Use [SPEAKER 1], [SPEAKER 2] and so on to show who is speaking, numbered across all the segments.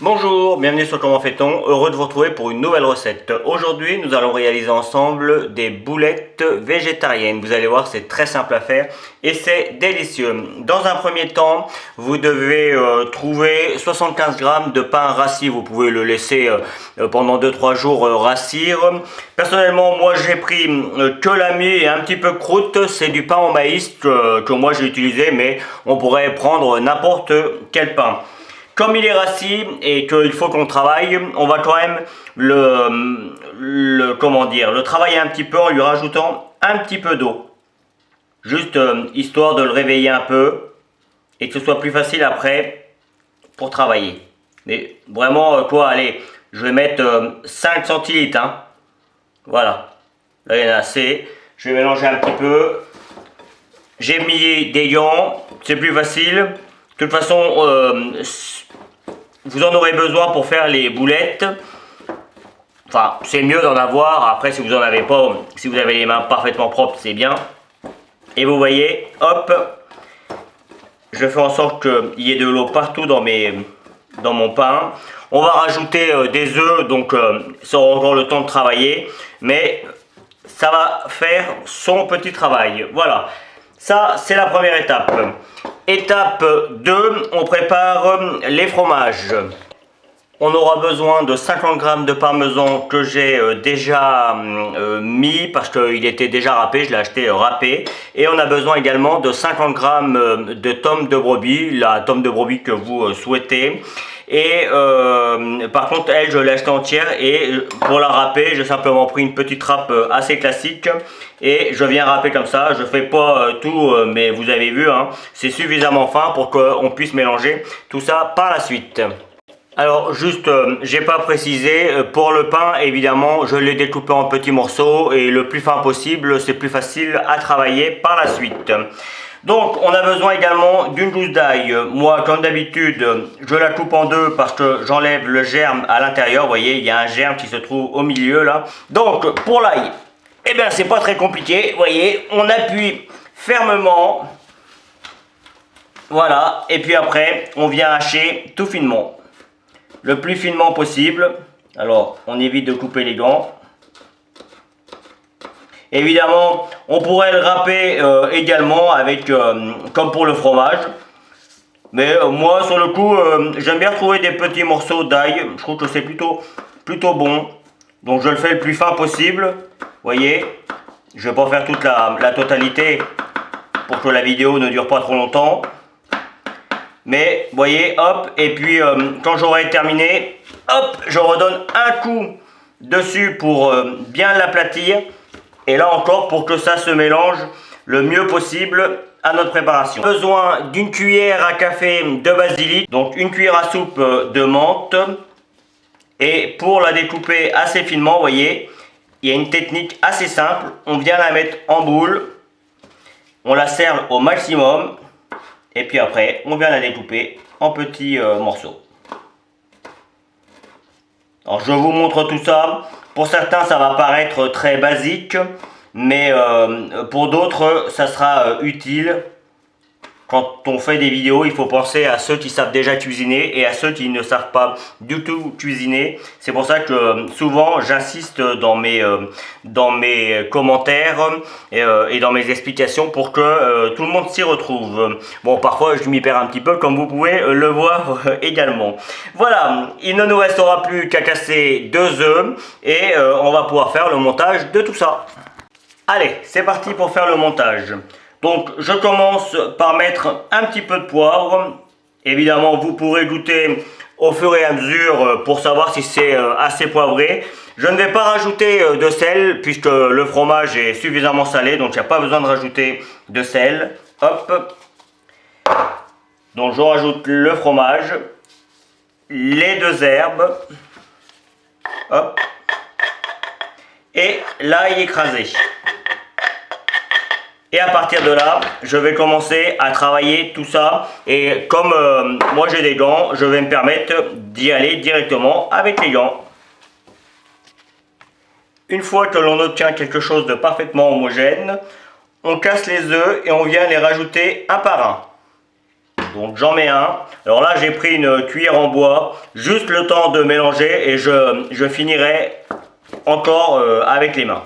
[SPEAKER 1] Bonjour, bienvenue sur Comment fait-on, heureux de vous retrouver pour une nouvelle recette. Aujourd'hui, nous allons réaliser ensemble des boulettes végétariennes. Vous allez voir, c'est très simple à faire et c'est délicieux. Dans un premier temps, vous devez trouver 75 grammes de pain rassis. Vous pouvez le laisser pendant 2-3 jours rassir. Personnellement, moi j'ai pris que la mie et un petit peu croûte. C'est du pain au maïs que moi j'ai utilisé, mais on pourrait prendre n'importe quel pain. Comme il est rassis et qu'il faut qu'on travaille, on va quand même le travailler un petit peu en lui rajoutant un petit peu d'eau. Juste histoire de le réveiller un peu et que ce soit plus facile après pour travailler. Mais vraiment, allez, je vais mettre 5 centilitres. Hein. Voilà, là il y en a assez. Je vais mélanger un petit peu. J'ai mis des gants, c'est plus facile. De toute façon, vous en aurez besoin pour faire les boulettes. Enfin, c'est mieux d'en avoir. Après, si vous n'en avez pas, si vous avez les mains parfaitement propres, c'est bien. Et vous voyez, hop, je fais en sorte qu'il y ait de l'eau partout dans mon pain. On va rajouter des œufs, donc ça aura encore le temps de travailler. Mais ça va faire son petit travail. Voilà, ça c'est la première étape. Étape 2, on prépare les fromages. On aura besoin de 50 g de parmesan que j'ai déjà mis parce qu'il était déjà râpé, je l'ai acheté râpé. Et on a besoin également de 50 g de tome de brebis, la tome de brebis que vous souhaitez. Et par contre, elle, je l'ai achetée entière et pour la râper, j'ai simplement pris une petite râpe assez classique et je viens râper comme ça. Je fais pas tout, mais vous avez vu, hein, c'est suffisamment fin pour qu'on puisse mélanger tout ça par la suite. Alors juste, j'ai pas précisé, pour le pain évidemment je l'ai découpé en petits morceaux et le plus fin possible, c'est plus facile à travailler par la suite. Donc on a besoin également d'une gousse d'ail. Moi comme d'habitude je la coupe en deux parce que j'enlève le germe à l'intérieur. Vous voyez, il y a un germe qui se trouve au milieu là. Donc pour l'ail, eh bien c'est pas très compliqué. Vous voyez, on appuie fermement. Voilà, et puis après on vient hacher tout finement. Le plus finement possible. Alors on évite de couper les gants. Évidemment, on pourrait le râper également avec, comme pour le fromage. Mais moi, sur le coup, j'aime bien trouver des petits morceaux d'ail. Je trouve que c'est plutôt bon. Donc je le fais le plus fin possible. Vous voyez, je ne vais pas faire toute la totalité pour que la vidéo ne dure pas trop longtemps. Mais vous voyez, hop, et puis quand j'aurai terminé, hop, je redonne un coup dessus pour bien l'aplatir. Et là encore, pour que ça se mélange le mieux possible à notre préparation. Besoin d'une cuillère à café de basilic, donc une cuillère à soupe de menthe. Et pour la découper assez finement, vous voyez, il y a une technique assez simple. On vient la mettre en boule, on la serre au maximum. Et puis après, on vient la découper en petits morceaux. Alors je vous montre tout ça. Pour certains, ça va paraître très basique, mais pour d'autres, ça sera utile. Quand on fait des vidéos, il faut penser à ceux qui savent déjà cuisiner et à ceux qui ne savent pas du tout cuisiner. C'est pour ça que souvent j'insiste dans mes commentaires et dans mes explications pour que tout le monde s'y retrouve. Bon, parfois je m'y perds un petit peu comme vous pouvez le voir également. Voilà, il ne nous restera plus qu'à casser 2 œufs et on va pouvoir faire le montage de tout ça. Allez, c'est parti pour faire le montage. Donc je commence par mettre un petit peu de poivre. Évidemment vous pourrez goûter au fur et à mesure pour savoir si c'est assez poivré. Je ne vais pas rajouter de sel puisque le fromage est suffisamment salé, donc il n'y a pas besoin de rajouter de sel. Hop. Donc je rajoute le fromage, les 2 herbes, hop, et l'ail écrasé. Et à partir de là, je vais commencer à travailler tout ça. Et comme moi j'ai des gants, je vais me permettre d'y aller directement avec les gants. Une fois que l'on obtient quelque chose de parfaitement homogène, on casse les œufs et on vient les rajouter un par un. Donc j'en mets un. Alors là j'ai pris une cuillère en bois, juste le temps de mélanger et je finirai encore avec les mains.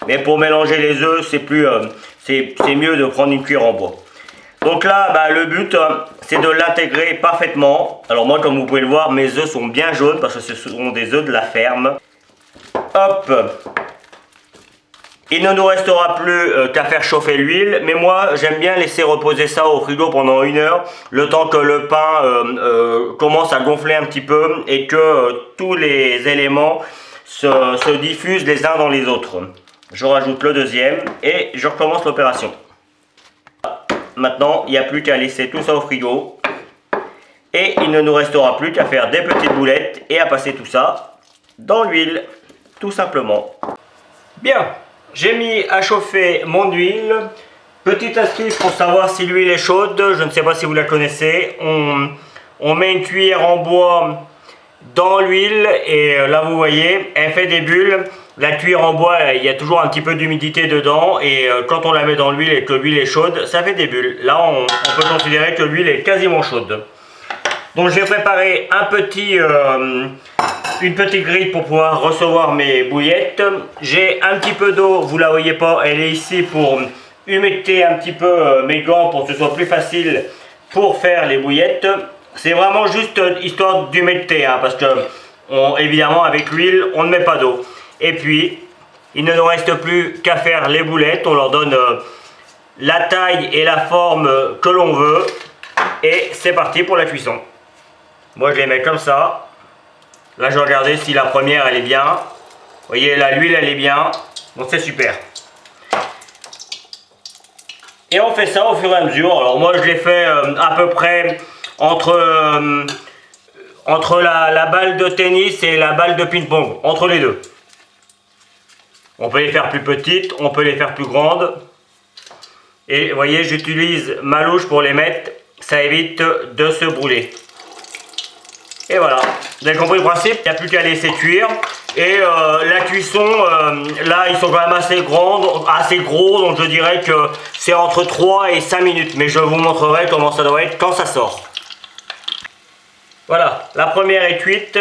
[SPEAKER 1] Mais pour mélanger les œufs, c'est mieux de prendre une cuillère en bois. Donc là, le but, c'est de l'intégrer parfaitement. Alors moi, comme vous pouvez le voir, mes œufs sont bien jaunes parce que ce sont des œufs de la ferme. Hop! Il ne nous restera plus qu'à faire chauffer l'huile, mais moi j'aime bien laisser reposer ça au frigo pendant 1 heure, le temps que le pain commence à gonfler un petit peu et que tous les éléments se diffusent les uns dans les autres. Je rajoute le deuxième et je recommence l'opération. Maintenant, il n'y a plus qu'à laisser tout ça au frigo et il ne nous restera plus qu'à faire des petites boulettes et à passer tout ça dans l'huile, tout simplement. Bien. J'ai mis à chauffer mon huile. Petite astuce pour savoir si l'huile est chaude, je ne sais pas si vous la connaissez. On met une cuillère en bois dans l'huile et là vous voyez, elle fait des bulles. La cuillère en bois, il y a toujours un petit peu d'humidité dedans et quand on la met dans l'huile et que l'huile est chaude, ça fait des bulles. Là, on peut considérer que l'huile est quasiment chaude. Donc j'ai préparé une petite grille pour pouvoir recevoir mes bouillettes. J'ai un petit peu d'eau, vous la voyez pas, elle est ici pour humecter un petit peu mes gants pour que ce soit plus facile pour faire les bouillettes. C'est vraiment juste histoire d'humecter, hein, parce que évidemment avec l'huile on ne met pas d'eau. Et puis il ne nous reste plus qu'à faire les boulettes, on leur donne la taille et la forme que l'on veut et c'est parti pour la cuisson. Moi je les mets comme ça. Là je vais regarder si la première elle est bien. Vous voyez là l'huile elle est bien. Donc c'est super. Et on fait ça au fur et à mesure. Alors moi je l'ai fait à peu près entre la balle de tennis et la balle de ping-pong. Entre les deux. On peut les faire plus petites, on peut les faire plus grandes. Et vous voyez j'utilise ma louche pour les mettre. Ça évite de se brûler. Et voilà, vous avez compris le principe, il n'y a plus qu'à laisser cuire. Et la cuisson, là ils sont quand même assez gros, donc je dirais que c'est entre 3 et 5 minutes. Mais je vous montrerai comment ça doit être quand ça sort. Voilà, la première est cuite.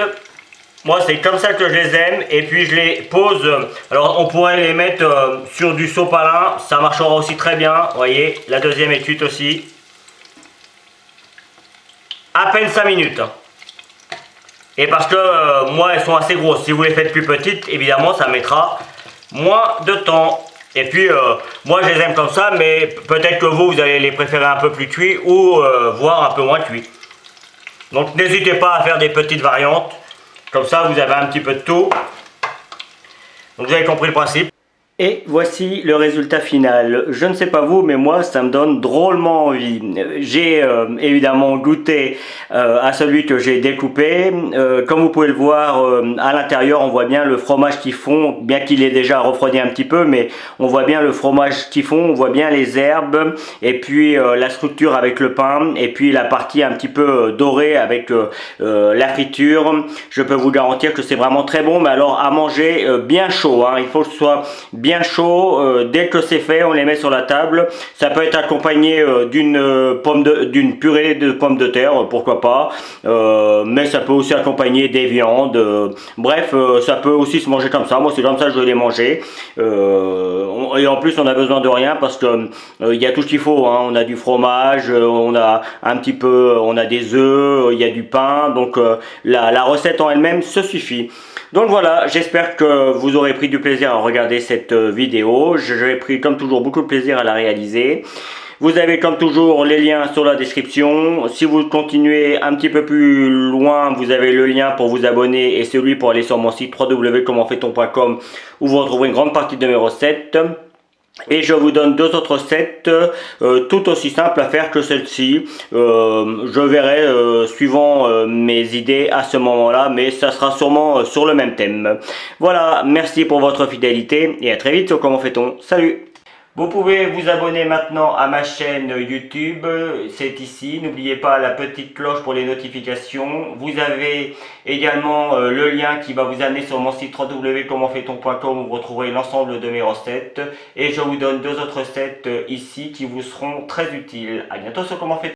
[SPEAKER 1] Moi c'est comme ça que je les aime. Et puis je les pose, alors on pourrait les mettre sur du sopalin, ça marchera aussi très bien. Vous voyez, la deuxième est cuite aussi. À peine 5 minutes. Et parce que moi elles sont assez grosses. Si vous les faites plus petites, évidemment ça mettra moins de temps. Et puis moi je les aime comme ça, mais peut-être que vous allez les préférer un peu plus cuits ou voire un peu moins cuits. Donc n'hésitez pas à faire des petites variantes. Comme ça vous avez un petit peu de tout. Donc vous avez compris le principe. Et voici le résultat final. Je ne sais pas vous, mais moi ça me donne drôlement envie. J'ai évidemment goûté à celui que j'ai découpé. Comme vous pouvez le voir, à l'intérieur on voit bien le fromage qui fond, bien qu'il ait déjà refroidi un petit peu, mais on voit bien le fromage qui fond, on voit bien les herbes, et puis la structure avec le pain, et puis la partie un petit peu dorée avec la friture. Je peux vous garantir que c'est vraiment très bon, mais alors à manger bien chaud, hein. Il faut que ce soit bien chaud. Dès que c'est fait, on les met sur la table. Ça peut être accompagné d'une purée de pommes de terre, pourquoi pas, mais ça peut aussi accompagner des viandes. Bref, ça peut aussi se manger comme ça. Moi c'est comme ça que je les manger. Et en plus on a besoin de rien parce que il y a tout ce qu'il faut, hein. On a du fromage, on a un petit peu, on a des œufs, il y a du pain, donc la recette en elle-même se suffit. Donc voilà, j'espère que vous aurez pris du plaisir à regarder cette vidéo. J'ai pris comme toujours beaucoup de plaisir à la réaliser. Vous avez comme toujours les liens sur la description. Si vous continuez un petit peu plus loin, vous avez le lien pour vous abonner et celui pour aller sur mon site www.commentfaiton.com où vous retrouverez une grande partie de mes recettes. Et je vous donne 2 autres recettes tout aussi simples à faire que celle-ci. Je verrai suivant mes idées à ce moment-là, mais ça sera sûrement sur le même thème. Voilà, merci pour votre fidélité et à très vite sur Comment fait-on. Salut! Vous pouvez vous abonner maintenant à ma chaîne YouTube, c'est ici. N'oubliez pas la petite cloche pour les notifications. Vous avez également le lien qui va vous amener sur mon site www.commentfaiton.com où vous retrouverez l'ensemble de mes recettes. Et je vous donne 2 autres recettes ici qui vous seront très utiles. À bientôt sur Comment fait-on.